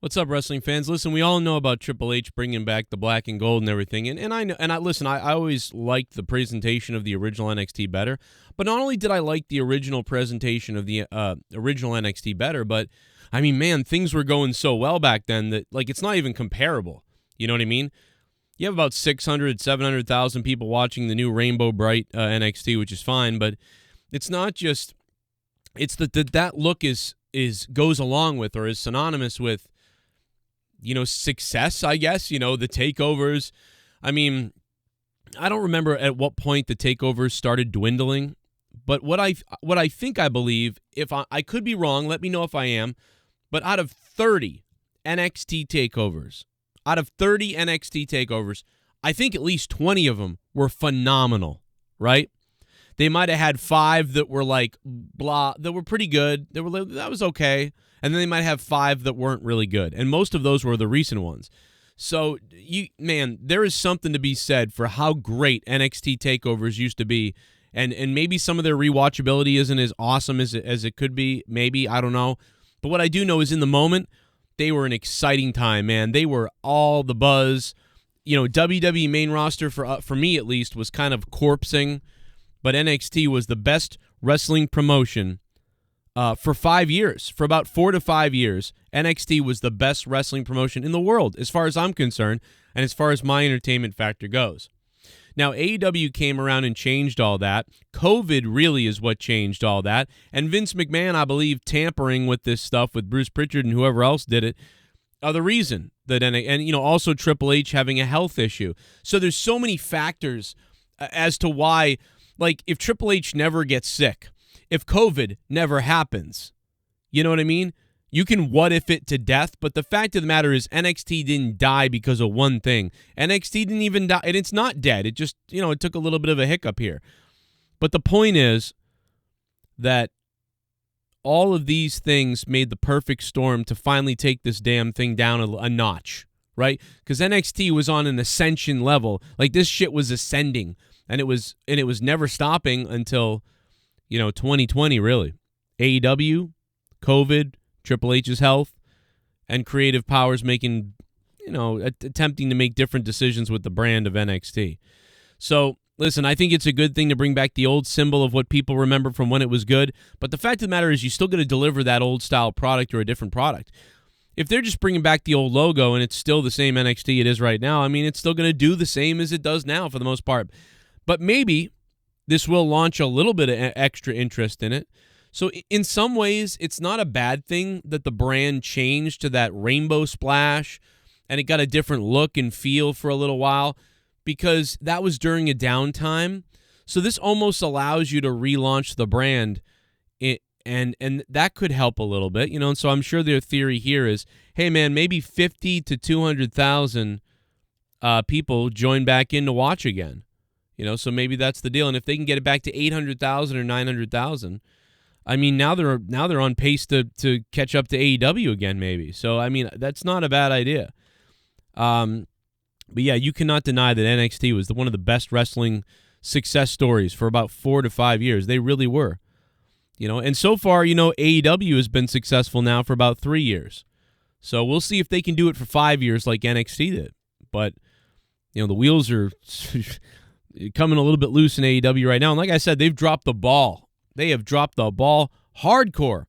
What's up, wrestling fans? Listen, we all know about Triple H bringing back the black and gold and everything, and I know, and I always liked the presentation of the original NXT better. But not only did I like the original presentation of the original NXT better, but I mean, man, things were going so well back then that like it's not even comparable. You know what I mean? You have about 600, 700,000 people watching the new Rainbow Bright NXT, which is fine, but it's not just that look is goes along with or is synonymous with, you know, success, I guess, you know, the takeovers. I mean, I don't remember at what point the takeovers started dwindling, but what I think I believe, if I could be wrong, let me know if I am, but out of 30 NXT takeovers, I think at least 20 of them were phenomenal, right? They might have had 5 that were like blah, that were pretty good. That was okay. And then they might have 5 that weren't really good. And most of those were the recent ones. So, there is something to be said for how great NXT takeovers used to be. And maybe some of their rewatchability isn't as awesome as it could be. Maybe, I don't know. But what I do know is in the moment, they were an exciting time, man. They were all the buzz. You know, WWE main roster, for me at least, was kind of corpsing. But NXT was the best wrestling promotion for 5 years. For about 4 to 5 years, NXT was the best wrestling promotion in the world, as far as I'm concerned, and as far as my entertainment factor goes. Now, AEW came around and changed all that. COVID really is what changed all that. And Vince McMahon, I believe, tampering with this stuff with Bruce Pritchard and whoever else did it, are the reason that, also Triple H having a health issue. So there's so many factors as to why, like, if Triple H never gets sick, if COVID never happens, you know what I mean? You can what if it to death, but the fact of the matter is NXT didn't die because of one thing. NXT didn't even die, and it's not dead. It just, it took a little bit of a hiccup here. But the point is that all of these things made the perfect storm to finally take this damn thing down a notch, right? Because NXT was on an ascension level. Like, this shit was ascending, and it was never stopping until 2020, really. AEW, COVID, Triple H's health, and creative powers making, attempting to make different decisions with the brand of NXT. So, listen, I think it's a good thing to bring back the old symbol of what people remember from when it was good, but the fact of the matter is you still got to deliver that old style product or a different product. If they're just bringing back the old logo and it's still the same NXT it is right now, I mean, it's still going to do the same as it does now for the most part. But maybe this will launch a little bit of extra interest in it. So in some ways, it's not a bad thing that the brand changed to that rainbow splash and it got a different look and feel for a little while because that was during a downtime. So this almost allows you to relaunch the brand, and that could help a little bit, And so I'm sure their theory here is, hey, man, maybe 50 to 200,000 people join back in to watch again. So maybe that's the deal. And if they can get it back to 800,000 or 900,000, I mean, now they're on pace to catch up to AEW again, maybe. So, I mean, that's not a bad idea. But yeah, you cannot deny that NXT was one of the best wrestling success stories for about 4 to 5 years. They really were. And so far, AEW has been successful now for about 3 years. So we'll see if they can do it for 5 years like NXT did. But, the wheels are coming a little bit loose in AEW right now. And like I said, they've dropped the ball. They have dropped the ball hardcore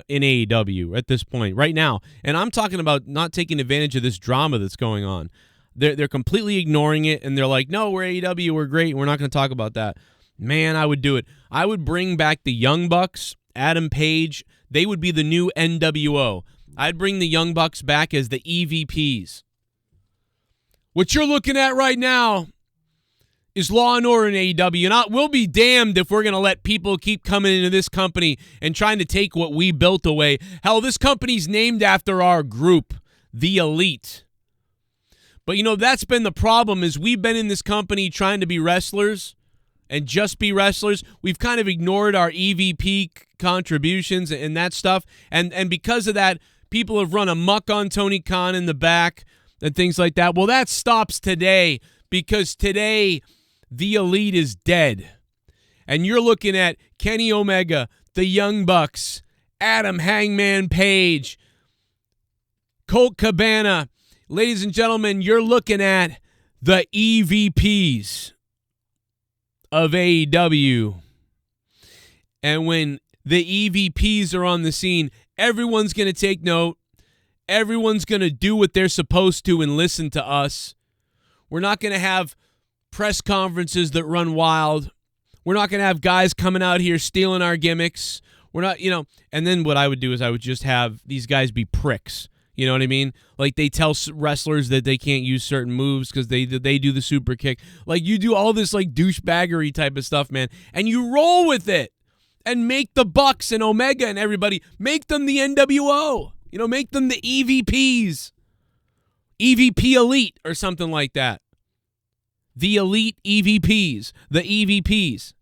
in AEW at this point right now. And I'm talking about not taking advantage of this drama that's going on. They're completely ignoring it, and they're like, no, we're AEW, we're great, we're not going to talk about that. Man, I would do it. I would bring back the Young Bucks, Adam Page. They would be the new NWO. I'd bring the Young Bucks back as the EVPs. What you're looking at right now is Law and Order in AEW, and we'll be damned if we're going to let people keep coming into this company and trying to take what we built away. Hell, this company's named after our group, the Elite. But, that's been the problem is we've been in this company trying to be wrestlers and just be wrestlers. We've kind of ignored our EVP contributions and that stuff, and because of that, people have run amok on Tony Khan in the back and things like that. Well, that stops today because today the Elite is dead. And you're looking at Kenny Omega, the Young Bucks, Adam Hangman Page, Colt Cabana. Ladies and gentlemen, you're looking at the EVPs of AEW. And when the EVPs are on the scene, everyone's going to take note. Everyone's going to do what they're supposed to and listen to us. We're not going to have press conferences that run wild. We're not going to have guys coming out here stealing our gimmicks. We're not, and then what I would do is I would just have these guys be pricks. You know what I mean? Like they tell wrestlers that they can't use certain moves because they do the super kick. Like you do all this like douchebaggery type of stuff, man, and you roll with it and make the Bucks and Omega and everybody, make them the NWO. Make them the EVPs. EVP Elite or something like that. The Elite EVPs. The EVPs.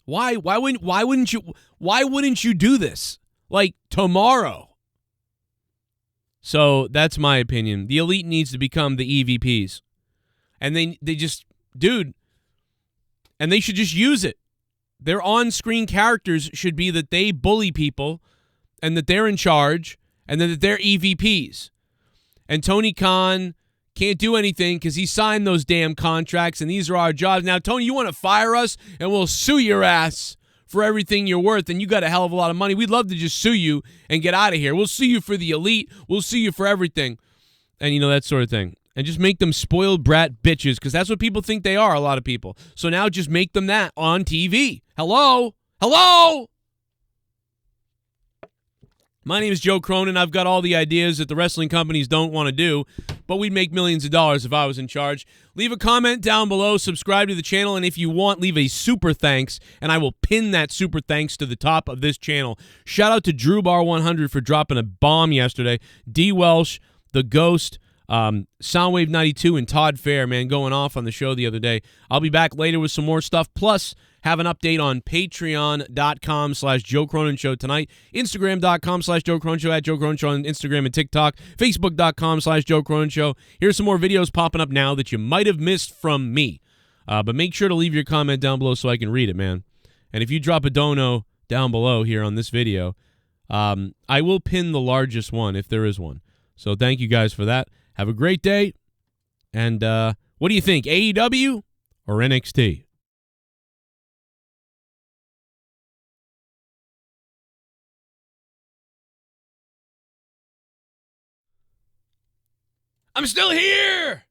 Why wouldn't you do this? Like tomorrow. So that's my opinion. The Elite needs to become the EVPs. And they just, dude, and they should just use it. Their on-screen characters should be that they bully people and that they're in charge and that they're EVPs. And Tony Khan can't do anything because he signed those damn contracts and these are our jobs. Now, Tony, you want to fire us and we'll sue your ass for everything you're worth and you got a hell of a lot of money. We'd love to just sue you and get out of here. We'll sue you for the Elite. We'll sue you for everything. And, that sort of thing. And just make them spoiled brat bitches because that's what people think they are, a lot of people. So now just make them that on TV. Hello? My name is Joe Cronin. I've got all the ideas that the wrestling companies don't want to do, but we'd make millions of dollars if I was in charge. Leave a comment down below, subscribe to the channel, and if you want, leave a super thanks, and I will pin that super thanks to the top of this channel. Shout out to DrewBar100 for dropping a bomb yesterday. D. Welsh, The Ghost, Soundwave 92, and Todd Fair, man, going off on the show the other day. I'll be back later with some more stuff, plus have an update on patreon.com/Joe Cronin Show tonight, Instagram.com/Joe Cronin Show, at Joe Cronin Show on Instagram and TikTok, Facebook.com/Joe Cronin Show. Here's some more videos popping up now that you might have missed from me. But make sure to leave your comment down below so I can read it, man. And if you drop a dono down below here on this video, I will pin the largest one if there is one. So thank you guys for that. Have a great day. And what do you think, AEW or NXT? I'm still here!